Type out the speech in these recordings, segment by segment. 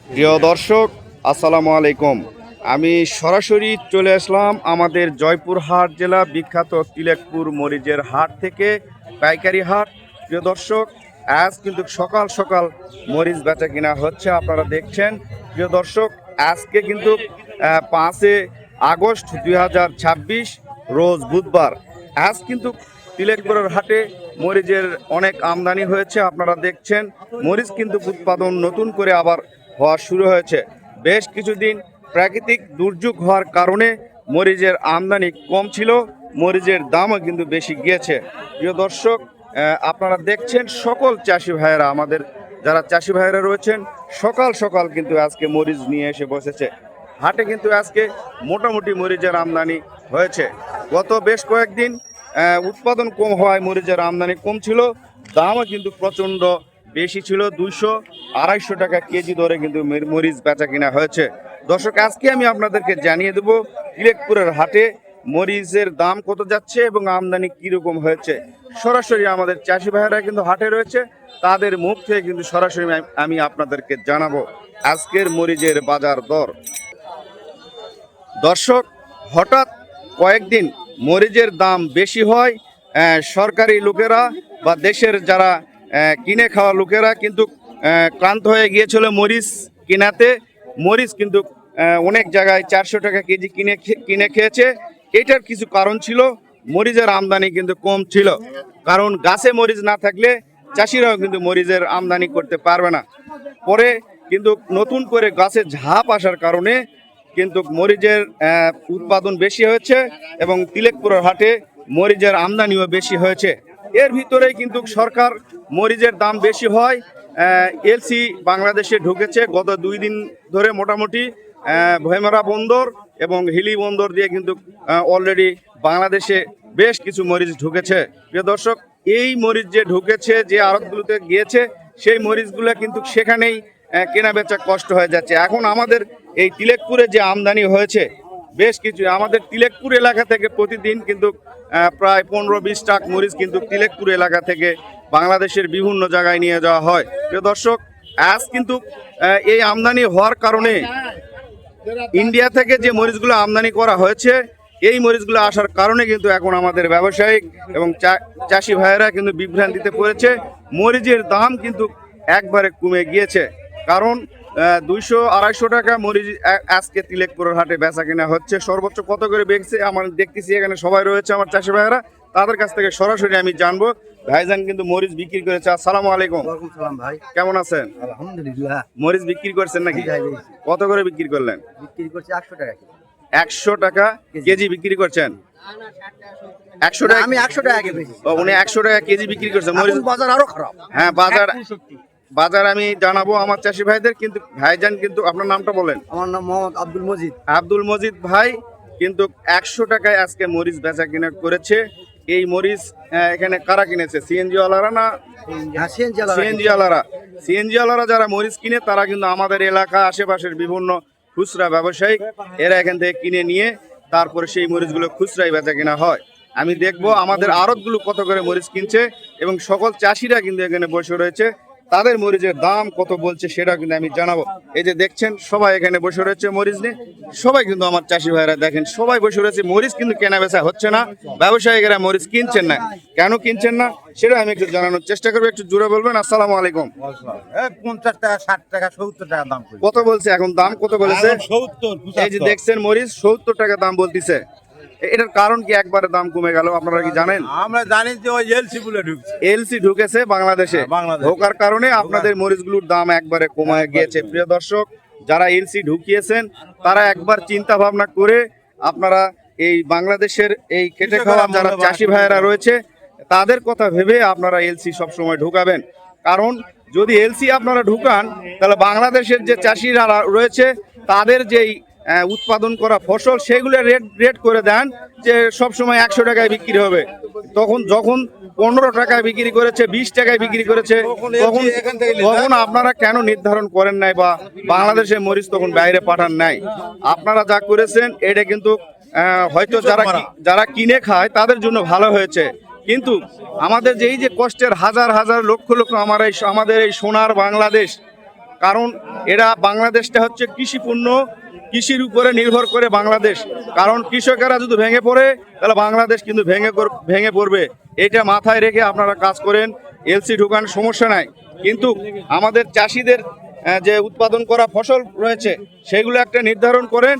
প্রিয় দর্শক, আসসালামু আলাইকুম। আমি সরাসরি চলে আসলাম আমাদের জয়পুরহাট জেলা বিখ্যাত তিলেকপুর মরিচের হাট থেকে, পাইকারি হাট। প্রিয় দর্শক, আজ কিন্তু সকাল সকাল মরিচ বেচা কিনা হচ্ছে, আপনারা দেখছেন। প্রিয় দর্শক, আজকে কিন্তু 5 আগস্ট 2026 রোজ বুধবার। আজ কিন্তু তিলেকপুরের হাটে মরিচের অনেক আমদানি হয়েছে, আপনারা দেখছেন। মরিচ কিন্তু উৎপাদন নতুন করে আবার হওয়া শুরু হয়েছে। বেশ কিছুদিন প্রাকৃতিক দুর্যোগ হওয়ার কারণে মরিচের আমদানি কম ছিল, মরিচের দামও কিন্তু বেশি গিয়েছে। প্রিয় দর্শক, আপনারা দেখছেন সকল চাষি ভাইয়েরা, আমাদের যারা চাষি ভাইয়েরা রয়েছেন, সকাল সকাল কিন্তু আজকে মরিচ নিয়ে এসে বসেছে হাটে। কিন্তু আজকে মোটামুটি মরিচের আমদানি হয়েছে। গত বেশ কয়েকদিন উৎপাদন কম হওয়ায় মরিচের আমদানি কম ছিল, দামও কিন্তু প্রচণ্ড বেশি ছিল। 200-250 টাকা কেজি দরে কিন্তু মরিচ বেচা কিনা হয়েছে। দর্শক, আজকে আমি আপনাদেরকে জানিয়ে দেব তিলেকপুরের হাটে মরিচের দাম কত যাচ্ছে এবং আমদানি কীরকম হয়েছে। সরাসরি আমাদের চাষি ভাইয়েরা কিন্তু হাটে রয়েছে, তাদের মুখ থেকে কিন্তু সরাসরি আমি আপনাদেরকে জানাবো আজকের মরিচের বাজার দর। দর্শক, হঠাৎ কয়েকদিন মরিচের দাম বেশি হয়, সরকারি লোকেরা বা দেশের যারা কিনে খাওয়া লোকেরা কিন্তু ক্লান্ত হয়ে গিয়েছিল মরিচ কেনাতে। মরিচ কিন্তু অনেক জায়গায় 400 টাকা কেজি কিনে খেয়েছে। এটার কিছু কারণ ছিল, মরিচের আমদানি কিন্তু কম ছিল। কারণ গাছে মরিচ না থাকলে চাষিরাও কিন্তু মরিচের আমদানি করতে পারবে না। পরে কিন্তু নতুন করে গাছে ঝাপ আসার কারণে কিন্তু মরিচের উৎপাদন বেশি হয়েছে এবং তিলেকপুরের হাটে মরিচের আমদানিও বেশি হয়েছে। এর ভিতরে কিন্তু সরকার মরিচের দাম বেশি হয়। এলসি বাংলাদেশে ঢুকেছে গত 2 দিন ধরে, মোটামুটি ভৈমারা বন্দর এবং হিলি বন্দর দিয়ে কিন্তু অলরেডি বাংলাদেশে বেশ কিছু মরিচ ঢুকেছে। প্রিয় দর্শক, এই মরিচ যে ঢুকেছে, যে আড়তগুলোতে গিয়েছে, সেই মরিচগুলো কিন্তু সেখানেই কেনা বেচা কষ্ট হয়ে যাচ্ছে। এখন আমাদের এই তিলেকপুরে যে আমদানি হয়েছে বেশ কিছু, আমাদের তিলেকপুর এলাকা থেকে প্রতিদিন কিন্তু প্রায় 15-20 ট্রাক মরিচ কিন্তু তিলেকপুর এলাকা থেকে বাংলাদেশের বিভিন্ন জায়গায় নিয়ে যাওয়া হয়। প্রিয় দর্শক, আজ কিন্তু এই আমদানি হওয়ার কারণে ইন্ডিয়া থেকে যে মরিচগুলো আমদানি করা হয়েছে, এই মরিচগুলো আসার কারণে কিন্তু এখন আমাদের ব্যবসায়িক এবং চাষি ভাইয়েরা কিন্তু বিভ্রান্তিতে পড়েছে। মরিচের দাম কিন্তু একবারে কমে গিয়েছে। কারণ 200-250 টাকা মরিচ আজকে তিলেকপুরের হাটে বেচা কেনা হচ্ছে। সর্বোচ্চ কত করে বেচছে আমার দেখতেছি, এখানে সবাই রয়েছে আমার চাষি ভাইয়েরা, তাদের কাছ থেকে সরাসরি আমি জানবো। ভাইজান কিন্তু মরিচ বিক্রি করেছে। আসসালামু আলাইকুম। ওয়ালাইকুম সালাম ভাই, কেমন আছেন? আলহামদুলিল্লাহ। মরিচ বিক্রি করছেন নাকি? কত করে বিক্রি করলেন? বিক্রি করছি 800 টাকা কেজি। 100 টাকা কেজি বিক্রি করছেন? 100 টাকা? আমি 100 টাকা কেজি। উনি 100 টাকা কেজি বিক্রি করছেন মরিচ। এখন বাজার আরো খারাপ। হ্যাঁ, বাজার আমি জানাবো আমার চাষি ভাইদের। কিন্তু ভাইজান, কিন্তু আপনার নামটা বলেন। আমার নাম মোহাম্মদ আব্দুল মজিদ। আব্দুল মজিদ ভাই কিন্তু 100 টাকায় আজকে মরিচ বেচা কিনা করেছে। এই মরিচ এখানে কারা কিনেছে? সিএনজি ওয়ালারা না? হ্যাঁ, সিএনজি ওয়ালারা যারা মরিচ কিনে, তারা কিন্তু আমাদের এলাকা আশেপাশের বিভিন্ন খুচরা ব্যবসায়ী, এরা এখান থেকে কিনে নিয়ে তারপরে সেই মরিচগুলো খুচরাই বেচা কিনা হয়। আমি দেখবো আমাদের আড়তগুলো কত করে মরিচ কিনছে এবং সকল চাষিরা কিন্তু এখানে বসে রয়েছে, তাদের মরিচের দাম কত বলছে সেটা কিন্তু আমি জানাবো। এই যে দেখছেন সবাই এখানে বসে রয়েছে মরিচ নিয়ে, সবাই কিন্তু আমার চাষি ভাইরা দেখেন সবাই বসে রয়েছে। মরিচ কিন্তু কেনা বেচা হচ্ছে না, ব্যবসায়ীরা মরিচ কিনছেন না। কেন কিনছেন না সেটা আমি একটু জানানোর চেষ্টা করবো, একটু জোরে বলবেন। আসসালামু আলাইকুম। 50 টাকা, 60 টাকা, 70 টাকা দাম। কত বলছে এখন? দাম কত বলেছে? 70। এই যে দেখছেন মরিচ 70 টাকা দাম বলতিছে। এটার কারণ কি একবারে দাম কমে গেল আপনারা কি জানেন? আমরা জানি যে ওই এলসি গুলো ঢুকছে। এলসি ঢুকেছে বাংলাদেশে, ঢোকার কারণে আপনাদের মরিচগুলোর দাম একবারে কমে গিয়েছে। প্রিয় দর্শক, যারা এলসি ঢুকিয়েছেন তারা একবার চিন্তা ভাবনা করে আপনারা এই বাংলাদেশের এই খেটে খাওয়া যারা চাষি ভাইয়েরা রয়েছে, তাদের কথা ভেবে আপনারা এলসি সবসময় ঢুকাবেন। কারণ যদি এলসি আপনারা ঢুকান, তাহলে বাংলাদেশের যে চাষিরা রয়েছে তাদের যেই উৎপাদন করা ফসল, সেগুলো রেট করে দেন যে সবসময় 100 টাকায় বিক্রি হবে। তখন যখন 15 টাকায় বিক্রি করেছে, 20 টাকায় বিক্রি করেছে, তখন আপনারা কেন নির্ধারণ করেন নাই বা বাংলাদেশের মরিচ তখন বাইরে পাঠান নাই? আপনারা যা করেছেন এটা কিন্তু হয়তো যারা কিনে খায় তাদের জন্য ভালো হয়েছে, কিন্তু আমাদের যে এই যে কষ্টের হাজার হাজার লক্ষ লক্ষ আমাদের এই সোনার বাংলাদেশ, কারণ এরা বাংলাদেশটা হচ্ছে কৃষিপূর্ণ, কৃষির উপরে নির্ভর করে বাংলাদেশ। কারণ কৃষকেরা যদি ভেঙে পড়ে তাহলে বাংলাদেশ কিন্তু ভেঙে পড়বে। এটা মাথায় রেখে আপনারা কাজ করেন। এলসি ঢুকানোর সমস্যা নাই, কিন্তু আমাদের চাষিদের যে উৎপাদন করা ফসল রয়েছে সেগুলো একটা নির্ধারণ করেন,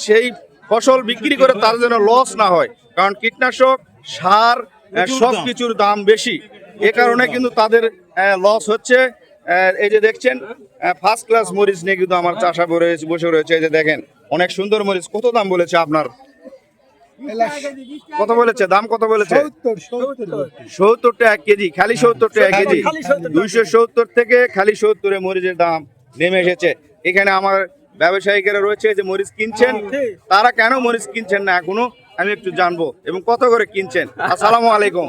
সেই ফসল বিক্রি করে তার যেন লস না হয়। কারণ কীটনাশক, সার, সব কিছুর দাম বেশি, এ কারণে কিন্তু তাদের লস হচ্ছে। এই যে দেখছেন ফার্স্ট ক্লাস মরিচ নিয়ে কিন্তু আমার চাষা বসে রয়েছে। এই যে দেখেন অনেক সুন্দর মরিচ। কত দাম বলেছে আপনার? কত বলেছে দাম? কত বলেছে? 70 টাকা কেজি। খালি 70 টাকা কেজি। 270 থেকে খালি 70-এ মরিচের দাম নেমে এসেছে। এখানে আমার ব্যবসায়িকেরা রয়েছে যে মরিচ কিনছেন, তারা কেন মরিচ কিনছেন না এখনো আমি একটু জানবো, এবং কত করে কিনছেন। আসসালামু আলাইকুম,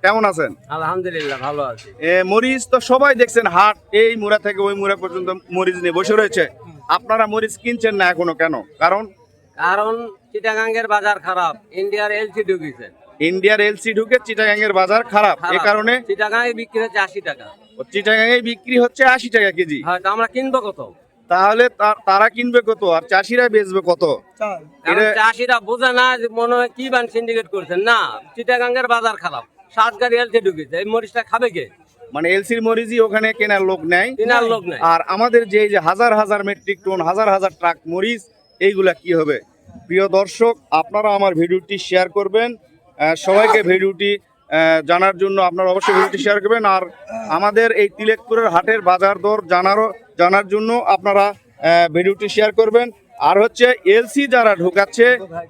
কেমন আছেন? আলহামদুলিল্লাহ ভালো আছি। মরিচ তো সবাই দেখছেন, হাট এই মুড়া থেকে ওই মুড়া পর্যন্ত মরিচ নিয়ে বসে রয়েছে। আপনারা মরিচ কিনছেন না এখনো কেন? কারণ চিটাগাঙ্গের বাজার খারাপ, ইন্ডিয়ার এলসি ঢুকেছে। ইন্ডিয়ার এলসি ঢুকে চিটাগাঙ্গের বাজার খারাপ, এ কারণে চিটাগাঙ্গে বিক্রি হচ্ছে 80 টাকা। চিটাগাঙ্গে বিক্রি হচ্ছে 80 টাকা কেজি। হয়তো আমরা কিনবো কত? তাহলে তারা কিনবে কত আর চাষিরা বেচবে কত? চাষিরা বোঝে না, যে মনে হয় কি বান সিন্ডিকেট করছেন না। চিটাগাঙ্গের বাজার খারাপ, 7 গাড়ি এলসি ঢুকেছে, এই মরিচটা খাবে কে? মানে এলসির মরিচই ওখানে কেনার লোক নেই, কেনার লোক নেই। আর আমাদের যে হাজার হাজার মেট্রিক টন, হাজার হাজার ট্রাক মরিচ, এইগুলা কি হবে? প্রিয় দর্শক, আপনারা আমার ভিডিওটি শেয়ার করবেন, সবাইকে ভিডিওটি জানার জন্য আপনারা অবশ্যই ভিডিওটি শেয়ার করবেন। আর আমাদের এই তিলেকপুরের হাটের বাজার দর জানার জন্য আপনারা ভিডিওটি শেয়ার করবেন। আর হচ্ছে এলসি যারা ঢোকাচ্ছে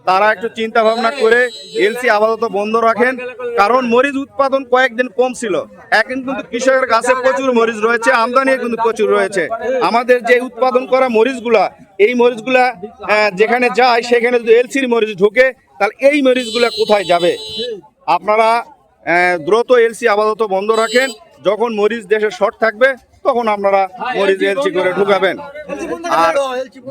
তারা একটু চিন্তা ভাবনা করে এলসি আপাতত বন্ধ রাখেন, কারণ মরিচ উৎপাদন কয়েকদিন কম ছিল। এখন কিন্তু কৃষকের কাছে প্রচুর মরিচ রয়েছে, আমদানি কিন্তু প্রচুর রয়েছে। আমাদের যে উৎপাদন করা মরিচগুলা, এই মরিচগুলা যেখানে যায় সেখানে যদি এলসির মরিচ ঢোকে তাহলে এই মরিচগুলা কোথায় যাবে? আপনারা দ্রুত এলসি আপাতত বন্ধ রাখেন। যখন মরিচ দেশে শর্ট থাকবে তখন আপনারা মরিচ এলসি করে ঢুকাবেন। আর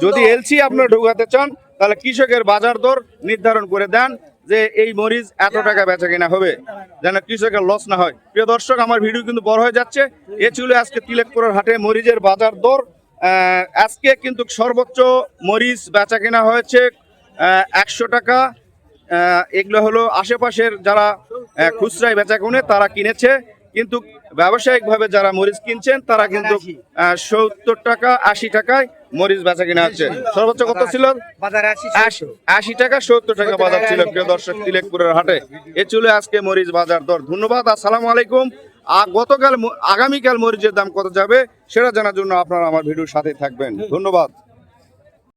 যদি এলসি আপনারা ঢুকাতে চান তাহলে কৃষকের বাজার দর নির্ধারণ করে দেন যে এই মরিচ এত টাকা বেচা কিনা হবে, যেন কৃষকের লস না হয়। প্রিয় দর্শক, আমার ভিডিও কিন্তু বড় হয়ে যাচ্ছে। এ ছিল আজকে তিলেকপুরের হাটে মরিচের বাজার দর। আজকে কিন্তু সর্বোচ্চ মরিচ বেচা কিনা হয়েছে 100 টাকা। এগুলো হলো আশেপাশের যারা খুচরায় বেচা কিনে তারা কিনেছে, কিন্তু ব্যবসায়িকভাবে যারা মরিচ কিনছেন তারা কিন্তু 70 টাকা 80 টাকায় মরিচ বেচা কিনা হচ্ছে। সর্বোচ্চ কত ছিল? 80 টাকা 70 টাকা বাজার ছিল প্রিয় দর্শক তিলেকপুরের হাটে। এ ছিল আজকে মরিচ বাজার দর। ধন্যবাদ, আসসালামু আলাইকুম। আগামীকাল মরিচের দাম কত যাবে সেটা জানার জন্য আপনারা আমার ভিডিওর সাথে থাকবেন। ধন্যবাদ।